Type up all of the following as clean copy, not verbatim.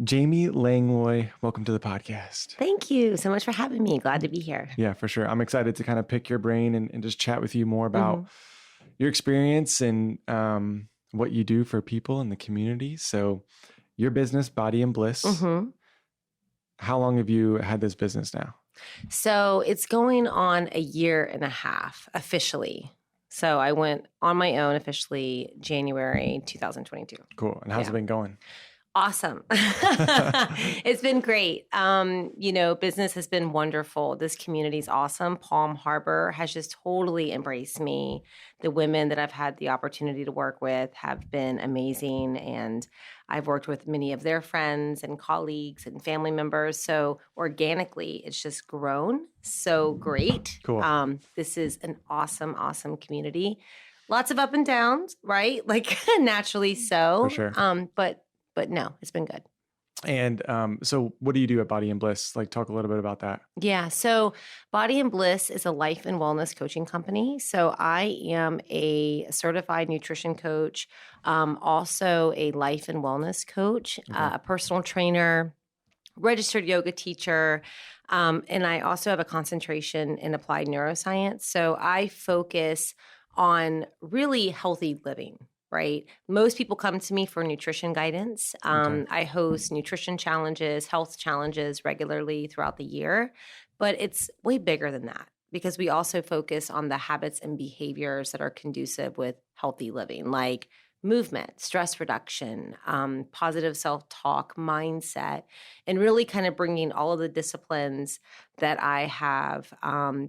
Jamie Langlois, welcome to the podcast. Thank you so much for having me. Glad to be here. Yeah, for sure. I'm excited to kind of pick your brain and just chat with you more about Mhm. your experience and what you do for people in the community. So, your business, Body and Bliss, Mhm. how long have you had this business now? So it's going on a year and a half officially. So I went on my own officially January 2022. Cool. And how's it Yeah. been going? Awesome. It's been great. Business has been wonderful. This community is awesome. Palm Harbor has just totally embraced me. The women that I've had the opportunity to work with have been amazing. And I've worked with many of their friends and colleagues and family members. So organically, it's just grown so great. Cool. This is an awesome, awesome community. Lots of up and downs, right? Like naturally so. For sure. But no, it's been good. And so, what do you do at Body and Bliss? Like, talk a little bit about that. Yeah. So Body and Bliss is a life and wellness coaching company. So I am a certified nutrition coach, also a life and wellness coach, a personal trainer, registered yoga teacher. And I also have a concentration in applied neuroscience. So I focus on really healthy living. Right. Most people come to me for nutrition guidance. I host nutrition challenges, health challenges regularly throughout the year, but it's way bigger than that because we also focus on the habits and behaviors that are conducive with healthy living, like movement, stress reduction, positive self-talk, mindset, and really kind of bringing all of the disciplines that I have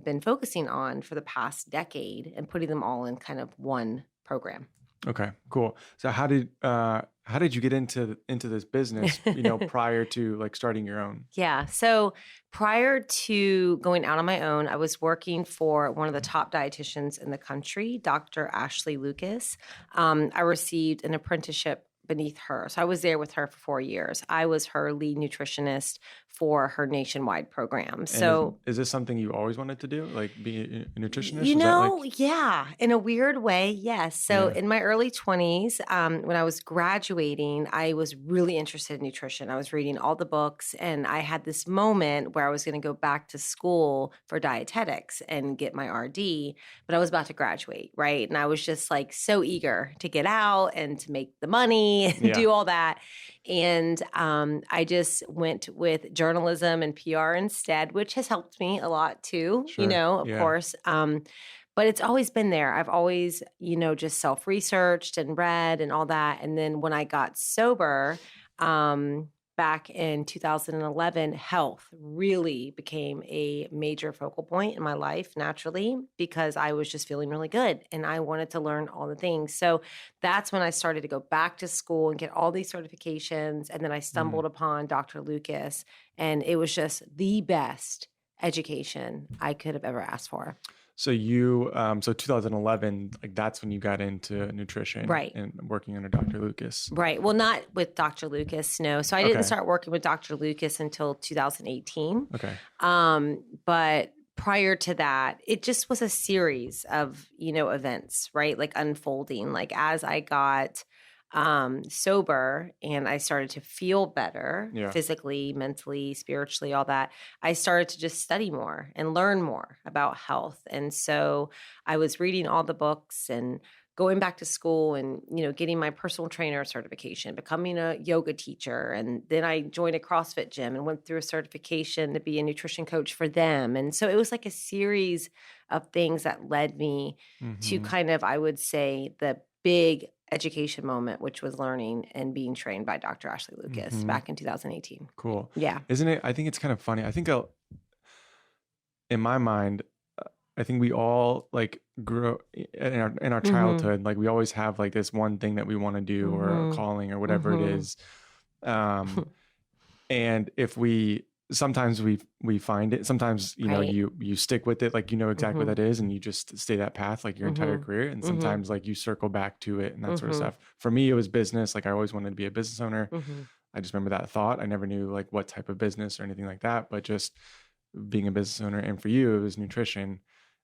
been focusing on for the past decade and putting them all in kind of one program. Okay, cool. So how did you get into this business, prior to like starting your own? Yeah. So prior to going out on my own, I was working for one of the top dietitians in the country, Dr. Ashley Lucas. I received an apprenticeship beneath her. So I was there with her for 4 years. I was her lead nutritionist for her nationwide program. And So is this something you always wanted to do? Like be a nutritionist? You Was that know, like, yeah, in a weird way, yes. So Yeah. in my early 20s, when I was graduating, I was really interested in nutrition. I was reading all the books, and I had this moment where I was going to go back to school for dietetics and get my RD, but I was about to graduate, right? And I was just like so eager to get out and to make the money and Yeah. do all that. And I just went with journalism and PR instead, which has helped me a lot too, Sure. of Yeah. course. But it's always been there. I've always, just self-researched and read and all that. And then when I got sober, back in 2011, health really became a major focal point in my life naturally because I was just feeling really good and I wanted to learn all the things. So that's when I started to go back to school and get all these certifications. And then I stumbled upon Dr. Lucas, and it was just the best education I could have ever asked for. So 2011, like that's when you got into nutrition, Right. And working under Dr. Lucas. Right. Well, not with Dr. Lucas, no. So I didn't Okay. start working with Dr. Lucas until 2018. Okay. But prior to that, it just was a series of, events, right? Like unfolding. Like as I got sober and I started to feel better Yeah. physically, mentally, spiritually, all that, I started to just study more and learn more about health. And so I was reading all the books and going back to school and, getting my personal trainer certification, becoming a yoga teacher. And then I joined a CrossFit gym and went through a certification to be a nutrition coach for them. And so it was like a series of things that led me to kind of, I would say, the big education moment, which was learning and being trained by Dr. Ashley Lucas back in 2018. Cool. Yeah. Isn't it? I think it's kind of funny. I think in my mind, I think we all like grow in our childhood. Like we always have like this one thing that we want to do or a calling or whatever it is. And if sometimes we find it, sometimes, Right. you stick with it, like, exactly what that is. And you just stay that path, like your entire career. And sometimes like you circle back to it and that sort of stuff. For me, it was business. Like I always wanted to be a business owner. I just remember that thought. I never knew like what type of business or anything like that, but just being a business owner. And for you, it was nutrition.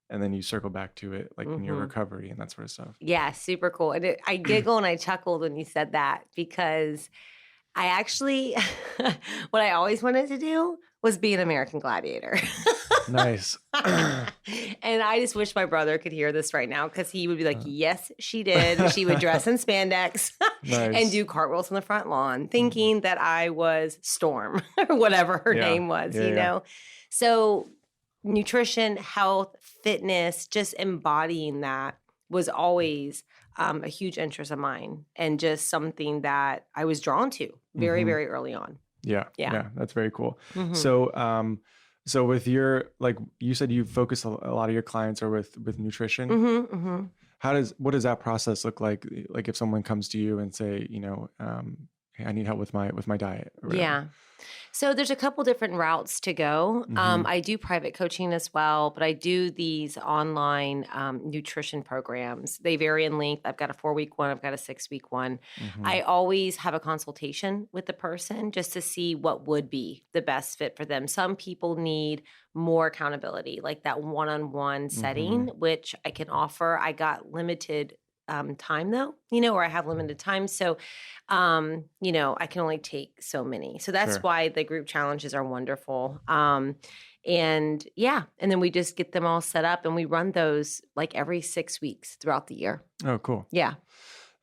And then you circle back to it like in your recovery and that sort of stuff. Yeah, super cool. And I giggle and I chuckled when you said that because I actually, what I always wanted to do was be an American Gladiator. Nice. And I just wish my brother could hear this right now because he would be like, yes, she did. She would dress in spandex and Nice. do cartwheels on the front lawn, thinking that I was Storm or whatever her Yeah. name was, Yeah, you yeah. know? So nutrition, health, fitness, just embodying that was always a huge interest of mine and just something that I was drawn to very, Mhm. very early on. Yeah. Yeah. Yeah. That's very cool. Mhm. So with your, like you said, you focus a lot of your clients are with nutrition. Mhm, mhm. What does that process look like? Like if someone comes to you and say, hey, I need help with my diet or whatever. Yeah. So there's a couple different routes to go. Mhm. I do private coaching as well, but I do these online nutrition programs. They vary in length. I've got a 4-week one, I've got a 6-week one. Mhm. I always have a consultation with the person just to see what would be the best fit for them. Some people need more accountability, like that one-on-one setting, which I can offer. I got limited time though, or I have limited time. So, I can only take so many. So that's Sure. why the group challenges are wonderful. And then we just get them all set up and we run those like every 6 weeks throughout the year. Oh, cool. Yeah.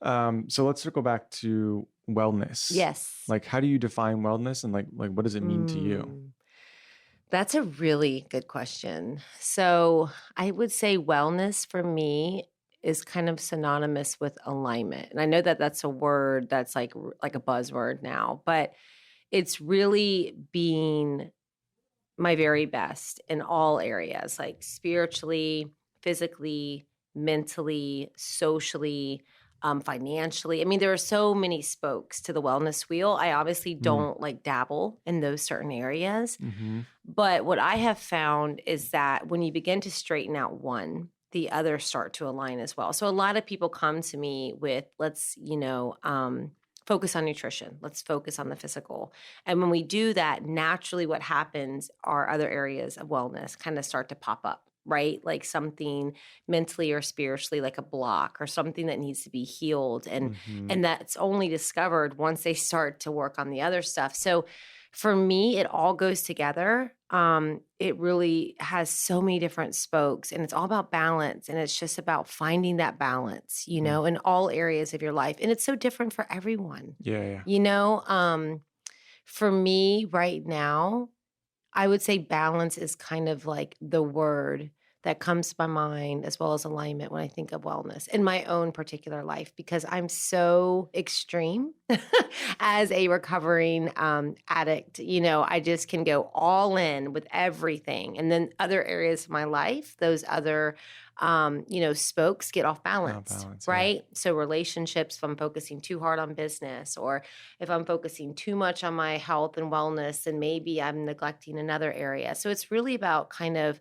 So let's circle back to wellness. Yes. Like, how do you define wellness, and like what does it mean to you? That's a really good question. So I would say wellness for me is kind of synonymous with alignment. And I know that that's a word that's like a buzzword now, but it's really being my very best in all areas, like spiritually, physically, mentally, socially, financially. I mean, there are so many spokes to the wellness wheel. I obviously don't like dabble in those certain areas. Mm-hmm. But what I have found is that when you begin to straighten out one, the others start to align as well. So a lot of people come to me with, let's, focus on nutrition. Let's focus on the physical. And when we do that, naturally what happens are other areas of wellness kind of start to pop up, right? Like something mentally or spiritually, like a block or something that needs to be healed. And that's only discovered once they start to work on the other stuff. So for me, it all goes together. It really has so many different spokes and it's all about balance. And it's just about finding that balance, in all areas of your life. And it's so different for everyone. Yeah, yeah. For me right now, I would say balance is kind of like the word that comes to my mind, as well as alignment when I think of wellness in my own particular life, because I'm so extreme as a recovering addict. I just can go all in with everything. And then other areas of my life, those other spokes get off balance, right? Yeah. So relationships, if I'm focusing too hard on business, or if I'm focusing too much on my health and wellness, then maybe I'm neglecting another area. So it's really about kind of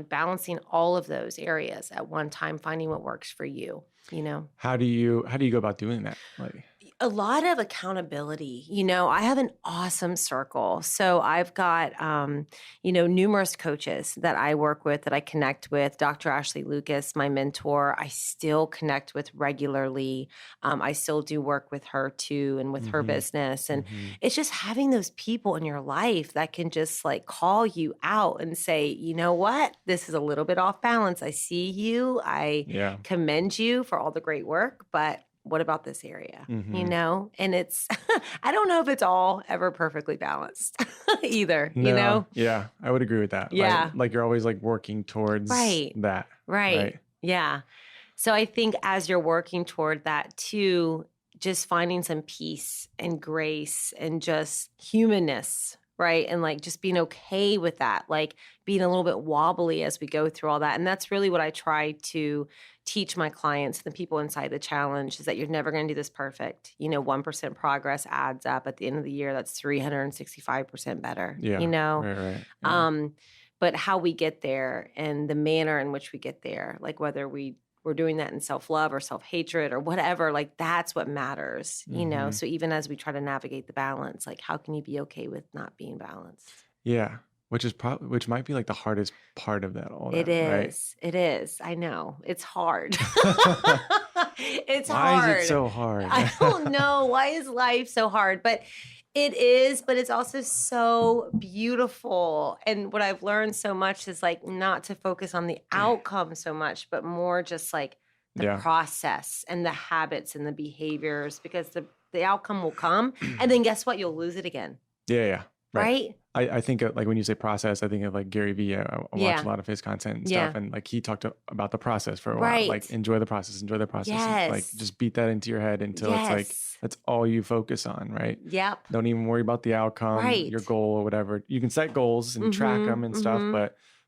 balancing all of those areas at one time, finding what works for you. How do you go about doing that? Like, a lot of accountability. I have an awesome circle. So I've got, numerous coaches that I work with, that I connect with. Dr. Ashley Lucas, my mentor, I still connect with regularly. I still do work with her too, and with her business. And it's just having those people in your life that can just like call you out and say, you know what, this is a little bit off balance. I see you. I commend you for all the great work, but what about this area? And it's, I don't know if it's all ever perfectly balanced either, Yeah, I would agree with that. Yeah. Like you're always like working towards that. Right. Yeah. So I think as you're working toward that too, just finding some peace and grace and just humanness, right? And like just being okay with that, like being a little bit wobbly as we go through all that. And that's really what I try to teach my clients, the people inside the challenge, is that you're never going to do this perfect. 1% progress adds up at the end of the year. That's 365% better, Right. Yeah. But how we get there and the manner in which we get there, like whether we're doing that in self-love or self-hatred or whatever, like that's what matters, So even as we try to navigate the balance, like how can you be okay with not being balanced? Yeah. Which might be like the hardest part of that. It is. I know. It's hard. It's Why hard. is it so hard? I don't know. Why is life so hard? But it is, but it's also so beautiful. And what I've learned so much is like not to focus on the outcome so much, but more just like the process and the habits and the behaviors, because the outcome will come and then guess what? You'll lose it again. Yeah. Right? I think of, like when you say process, I think of like Gary Vee. I watch a lot of his content and stuff. And like he talked about the process for a while. Like enjoy the process. Yes. Like just beat that into your head until it's like, that's all you focus on, right? Yep. Don't even worry about the outcome, your goal or whatever. You can set goals and track them and stuff,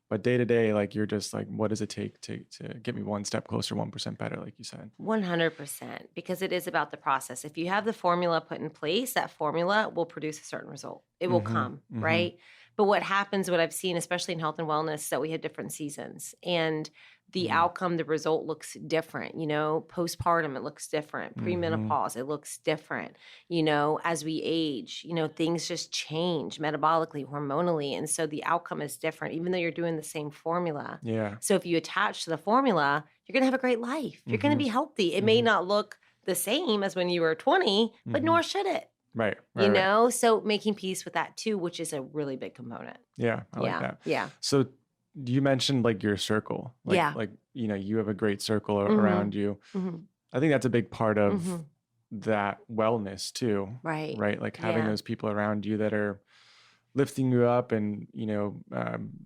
but day to day, like you're just like, what does it take to get me one step closer, 1% better, like you said? 100%, because it is about the process. If you have the formula put in place, that formula will produce a certain result. It will come, right? But what happens, what I've seen, especially in health and wellness, is that we have different seasons. And the outcome, the result looks different. You know, postpartum, it looks different. Premenopause, it looks different. You know, as we age, you know, things just change metabolically, hormonally. And so the outcome is different, even though you're doing the same formula. Yeah. So if you attach to the formula, you're going to have a great life. You're going to be healthy. It may not look the same as when you were 20, but nor should it. Right. You know, so making peace with that too, which is a really big component. Yeah. I like that. Yeah. So you mentioned like your circle. Like, you know, you have a great circle around you. I think that's a big part of that wellness too. Right. Right. Like having those people around you that are lifting you up and, you know,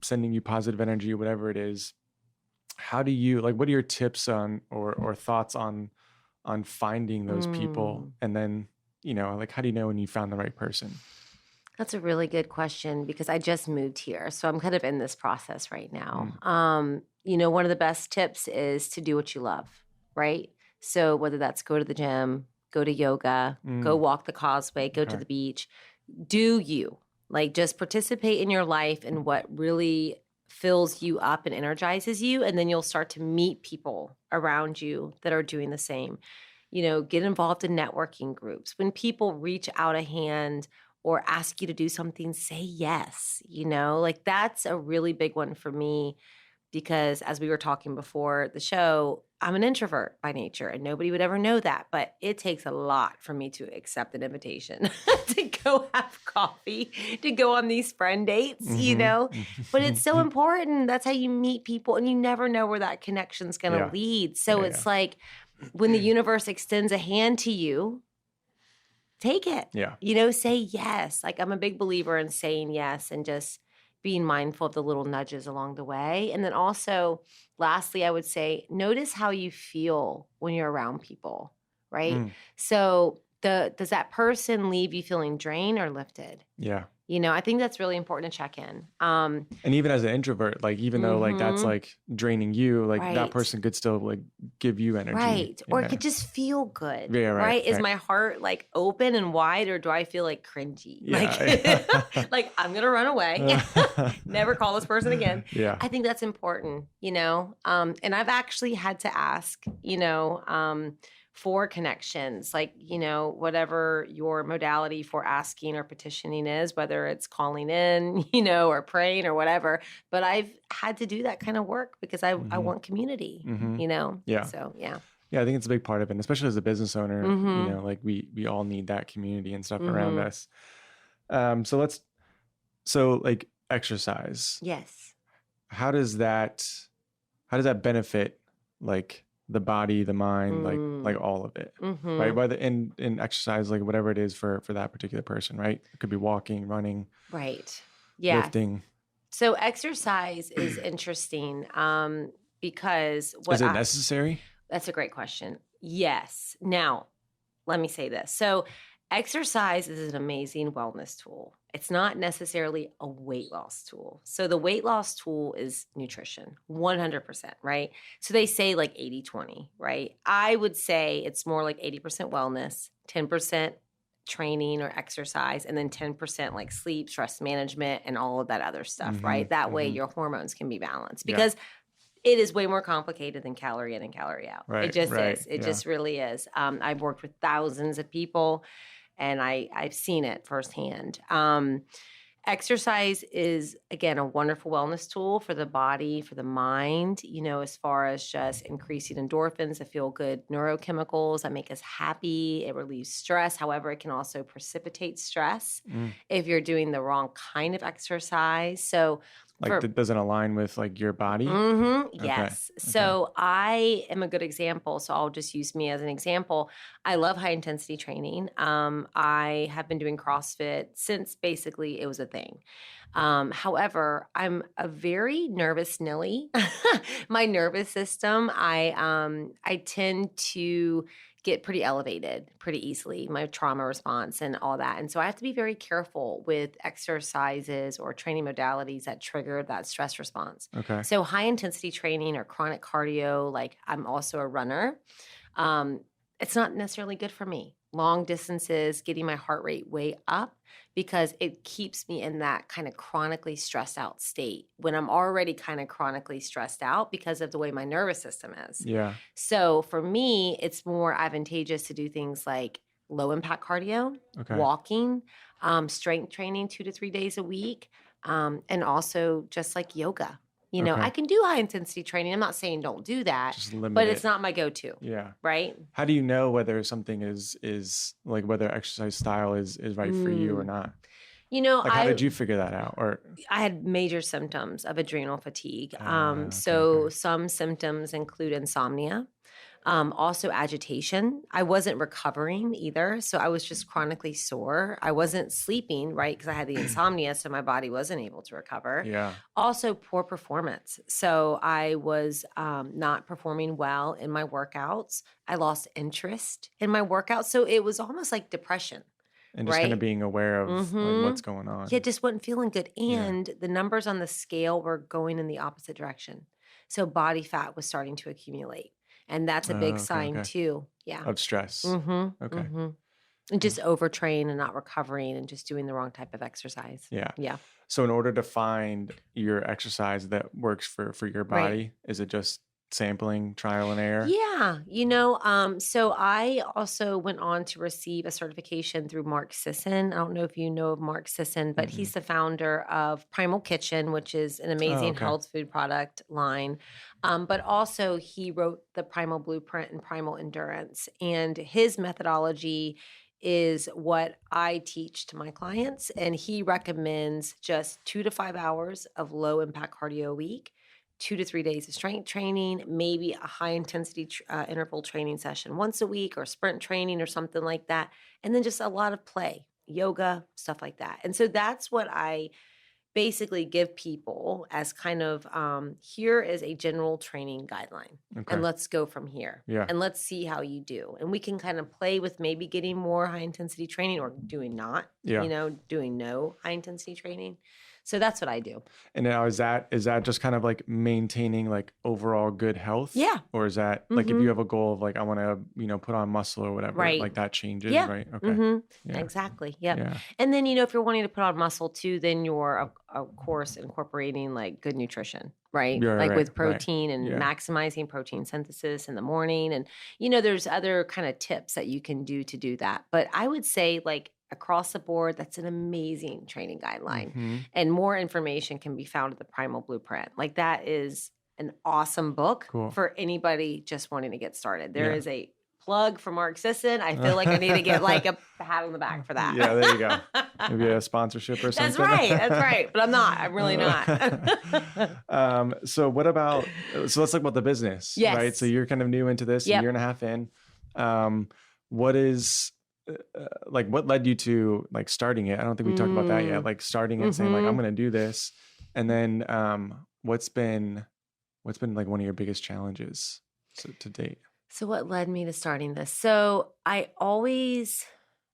sending you positive energy, whatever it is. How do you, like, what are your tips on or thoughts on finding those people? And then, you know, like, how do you know when you found the right person? That's a really good question, because I just moved here. So I'm kind of in this process right now. You know, one of the best tips is to do what you love, right? So whether that's go to the gym, go to yoga, go walk the causeway, go to the beach, do you. Like, just participate in your life and what really fills you up and energizes you. And then you'll start to meet people around you that are doing the same. You know, get involved in networking groups. When people reach out a hand or ask you to do something, say yes. You know, like that's a really big one for me, because as we were talking before the show, I'm an introvert by nature and nobody would ever know that. But it takes a lot for me to accept an invitation to go have coffee, to go on these friend dates, you know. But it's so important. That's how you meet people, and you never know where that connection's going to lead. So it's like when the universe extends a hand to you, take it. Yeah. You know, say yes. Like, I'm a big believer in saying yes and just being mindful of the little nudges along the way. And then also, lastly, I would say, notice how you feel when you're around people, right? So does that person leave you feeling drained or lifted? Yeah. You know, I think that's really important to check in. And even as an introvert, like, even though like that's like draining you, like that person could still like give you energy. Right. Or it could just feel good. Yeah, right. Is my heart like open and wide, or do I feel like cringy? Yeah. Like, like I'm going to run away. Never call this person again. Yeah. I think that's important, you know? And I've actually had to ask, you know, for connections, like, you know, whatever your modality for asking or petitioning is, whether it's calling in, you know, or praying or whatever. But I've had to do that kind of work because I want community, you know? Yeah. So, yeah. Yeah, I think it's a big part of it, and especially as a business owner, you know, like we all need that community and stuff around us. So like exercise. Yes. How does that benefit like the body, the mind, like all of it, right? Whether in exercise, like whatever it is for that particular person, right? It could be walking, running, right? Yeah, lifting. So exercise is interesting because Is it necessary? That's a great question. Yes. Now, let me say this. So exercise is an amazing wellness tool. It's not necessarily a weight loss tool. So the weight loss tool is nutrition, 100%, right? So they say like 80-20, right? I would say it's more like 80% wellness, 10% training or exercise, and then 10% like sleep, stress management, and all of that other stuff, right? That way your hormones can be balanced, because it is way more complicated than calorie in and calorie out. Right, it just right, is. It just really is. I've worked with thousands of people, and I've seen it firsthand. Exercise is, again, a wonderful wellness tool for the body, for the mind, as far as just increasing endorphins, the feel good neurochemicals that make us happy. It relieves stress. However, it can also precipitate stress if you're doing the wrong kind of exercise. So, Like, doesn't align with like your body? yes. Okay. So I am a good example. So I'll just use me as an example. I love high intensity training. I have been doing CrossFit since basically it was a thing. However, I'm a very nervous Nelly. My nervous system, I tend to get pretty elevated pretty easily, my trauma response and all that. And so I have to be very careful with exercises or training modalities that trigger that stress response. Okay. So high intensity training or chronic cardio, like I'm also a runner. It's not necessarily good for me. Long distances, getting my heart rate way up because it keeps me in that kind of chronically stressed out state when I'm already kind of chronically stressed out because of the way my nervous system is. Yeah. So for me, it's more advantageous to do things like low impact cardio, walking, strength training 2 to 3 days a week, and also just like yoga. I can do high intensity training. I'm not saying don't do that, Just limit but it. it's not my go-to. Yeah. Right? How do you know whether something is like whether exercise style is right for you or not? Like, how did you figure that out? Or I had major symptoms of adrenal fatigue. Some symptoms include insomnia, also agitation. I wasn't recovering either, so I was just chronically sore. I wasn't sleeping, right, because I had the insomnia, so my body wasn't able to recover. Yeah. Also, poor performance. So I was not performing well in my workouts. I lost interest in my workouts, so it was almost like depression. And just kind of being aware of like what's going on. Yeah, just wasn't feeling good. And the numbers on the scale were going in the opposite direction. So body fat was starting to accumulate. And that's a big sign too. Yeah. Of stress. Okay. And just overtrain and not recovering and just doing the wrong type of exercise. Yeah. Yeah. So in order to find your exercise that works for your body, is it just sampling, trial and error? Yeah. So I also went on to receive a certification through Mark Sisson. I don't know if you know of Mark Sisson, but he's the founder of Primal Kitchen, which is an amazing health food product line. But also he wrote the Primal Blueprint and Primal Endurance. And his methodology is what I teach to my clients. And he recommends just 2 to 5 hours of low impact cardio a week, 2 to 3 days of strength training, maybe a high intensity interval training session once a week or sprint training or something like that. And then just a lot of play, yoga, stuff like that. And so that's what I basically give people as kind of here is a general training guideline. And let's go from here. Yeah. And let's see how you do. And we can kind of play with maybe getting more high intensity training or doing not, doing no high intensity training. So that's what I do. And now is that just kind of like maintaining like overall good health? Yeah. Or is that like if you have a goal of like I want to, put on muscle or whatever, like that changes, right? Okay. Yeah. Exactly. Yep. Yeah. And then, if you're wanting to put on muscle too, then you're of course incorporating like good nutrition, right? With protein and maximizing protein synthesis in the morning. And, there's other kind of tips that you can do to do that. But I would say like across the board, that's an amazing training guideline. And more information can be found at the Primal Blueprint. Like that is an awesome book for anybody just wanting to get started. There is a plug for Mark Sisson. I feel like I need to get like a pat on the back for that. Yeah, there you go. Maybe a sponsorship or something. That's right. But I'm not. I'm really not. So let's talk about the business, right? So you're kind of new into this, a year and a half in. What led you to like starting it? I don't think we talked about that yet. Like starting it, saying like, I'm going to do this. And then what's been like one of your biggest challenges to date? So what led me to starting this? So I always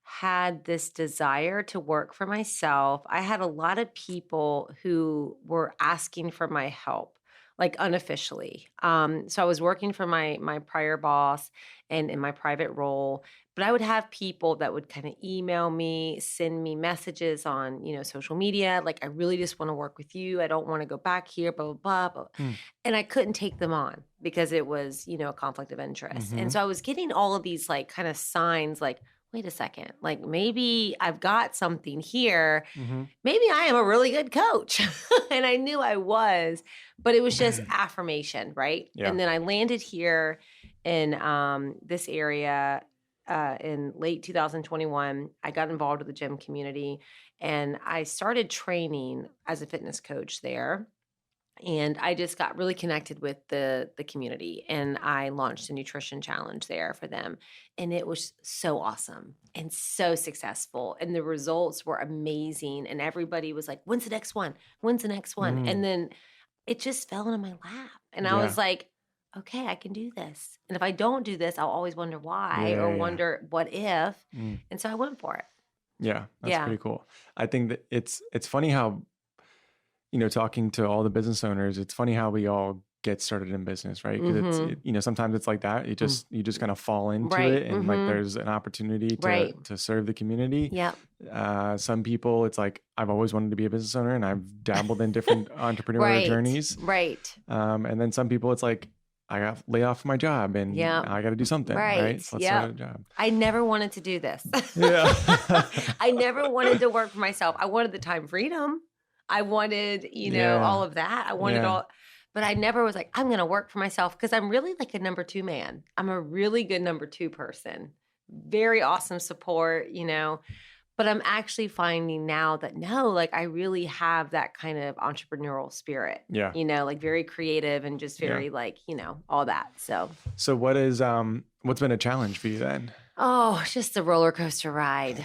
had this desire to work for myself. I had a lot of people who were asking for my help, like unofficially. So I was working for my prior boss and in my private role, but I would have people that would kind of email me, send me messages on, social media. Like, I really just want to work with you. I don't want to go back here, blah, blah, blah. And I couldn't take them on because it was, a conflict of interest. And so I was getting all of these like kind of signs like, wait a second, like maybe I've got something here. Hmm. Maybe I am a really good coach. And I knew I was, but it was just affirmation, right? Yeah. And then I landed here in this area in late 2021. I got involved with the gym community and I started training as a fitness coach there. And I just got really connected with the community, and I launched a nutrition challenge there for them, and it was so awesome and so successful, and the results were amazing, and everybody was like, "When's the next one? When's the next one?" And Mm, then it just fell into my lap, and I yeah. was like, "Okay, I can do this. And if I don't do this, I'll always wonder why or Yeah. Yeah. wonder what if." Mm, And so I went for it. yeah. That's Yeah. pretty cool. I think that it's funny how, talking to all the business owners, it's funny how we all get started in business, right? Because Mhm. sometimes it's like that. Mm. You just kind of fall into Right. it, and like Mhm. there's an opportunity Right. to serve the community. Yep. Some people, it's like I've always wanted to be a business owner, and I've dabbled in different entrepreneurial Right. journeys. Right. And then some people, it's like I got laid off from my job, and Yep. now I got to do something, Right. right? So let's start a Yep. job. I never wanted to do this. Yeah. I never wanted to work for myself. I wanted the time freedom. I wanted, all Yeah. of that. I wanted Yeah. all, but I never was like, I'm going to work for myself because I'm really like a number two man. I'm a really good number two person. Very awesome support. But I'm actually finding now that no, like I really have that kind of entrepreneurial spirit, Yeah. like very creative and just Yeah. very like, all that. So. So what's been a challenge for you then? Oh, it's just a roller coaster ride,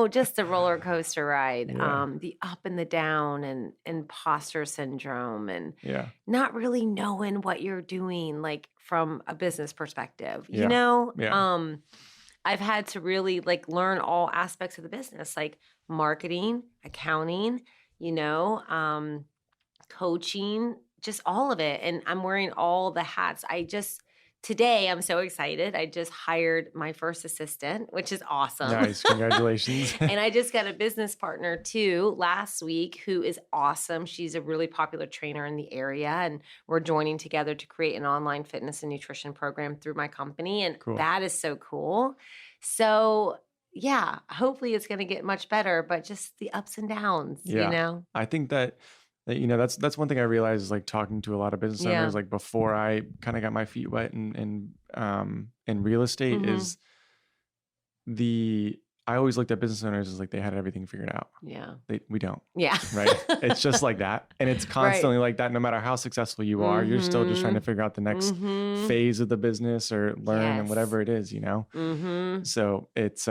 just a roller coaster ride. Yeah. The up and the down and imposter syndrome and Yeah. not really knowing what you're doing, like from a business perspective, Yeah. Yeah. I've had to really like learn all aspects of the business, like marketing, accounting, you know, um, coaching, just all of it. And I'm wearing all the hats. Today, I'm so excited. I just hired my first assistant, which is awesome. Nice. Congratulations. And I just got a business partner too last week who is awesome. She's a really popular trainer in the area. And we're joining together to create an online fitness and nutrition program through my company. And Cool. that is so cool. So, yeah, hopefully it's going to get much better, but just the ups and downs, Yeah. I think that that's one thing I realized is like talking to a lot of business Yeah. owners, like before I kind of got my feet wet in real estate, Mhm. is I always looked at business owners as like they had everything figured out. Yeah. We don't, Yeah. right? It's just like that. And it's constantly like that. No matter how successful you are, you're still just trying to figure out the next Mhm. phase of the business or learn and Yes. whatever it is, Mhm. So it's,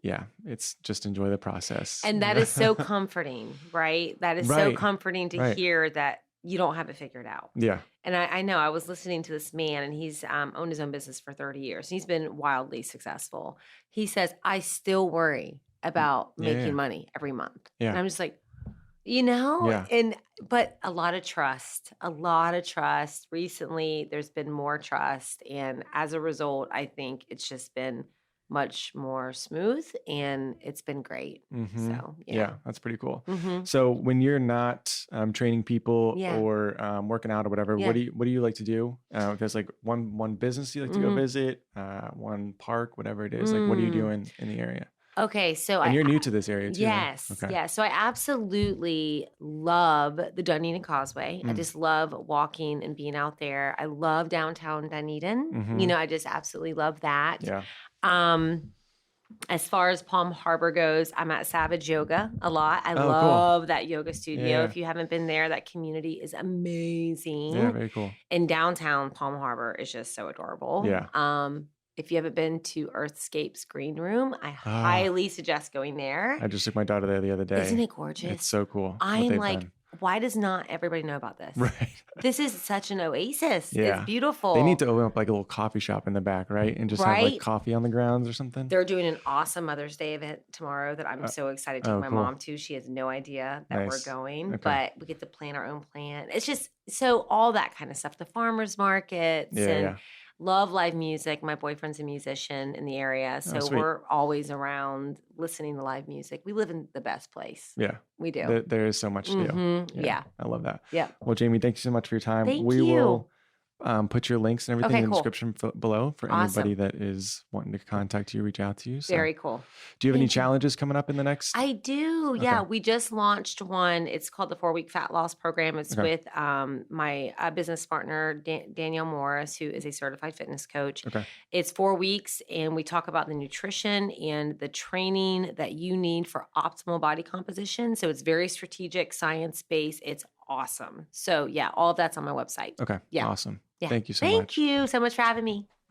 yeah, it's just enjoy the process. And that is so comforting, right? That is so Right. comforting to Right. hear that you don't have it figured out. Yeah. And I know I was listening to this man, and he's owned his own business for 30 years. He's been wildly successful. He says, I still worry about Yeah, making yeah. money every month. Yeah. And I'm just like, Yeah. but a lot of trust, a lot of trust. Recently, there's been more trust. And as a result, I think it's just been much more smooth and it's been great. Mhm. So, Yeah, yeah. that's pretty cool. Hmm. So when you're not training people Yeah. or working out or whatever, Yeah. what do you like to do? If there's like one business you like to go Mhm. visit, one park, whatever it is. Like, what are you Mm. doing in the area? Okay. So And you're new to this area too. yes. Okay. Yeah. So I absolutely love the Dunedin Causeway. I Mm. just love walking and being out there. I love downtown Dunedin. Mhm. I just absolutely love that. Yeah. Um, as far as Palm Harbor goes, I'm at Savage Yoga a lot. I Oh, cool. love that yoga studio. Yeah. If you haven't been there, that community is amazing. Yeah, very cool. And downtown Palm Harbor is just so adorable. Yeah. If you haven't been to Earthscape's Green Room, I Ah. highly suggest going there. I just took my daughter there the other day. Isn't it gorgeous? It's so cool. what I'm they've like, done. why does not everybody know about this? Right. This is such an oasis. Yeah. It's beautiful. They need to open up like a little coffee shop in the back, right? And just have Right? like coffee on the grounds or something. They're doing an awesome Mother's Day event tomorrow that I'm so excited to take oh, my cool. mom to. She has no idea that Nice. we're going, Okay. but we get to plan our own plan. It's just so all that kind of stuff. The farmers markets Yeah, and yeah. love live music. My boyfriend's a musician in the area, so sweet. we're always around listening to live music. We live in the best place. Yeah. We do. There is so much to do. Mhm. Yeah. I love that. Yeah. Well, Jamie, thank you so much for your time. Thank we you. will put your links and everything Okay, in the cool. description below for Awesome. anybody that is wanting to contact you, reach out to you. So, Very cool. do you have any Thank you. challenges coming up in the next? I do. Okay. Yeah. We just launched one. It's called the 4-week fat loss program. It's Okay. with my business partner, Danielle Morris, who is a certified fitness coach. Okay. It's 4 weeks, and we talk about the nutrition and the training that you need for optimal body composition. So it's very strategic, science-based. It's awesome. So yeah, all of that's on my website. Okay. Yeah. Awesome. Yeah. Thank you so Thank much. you so much for having me.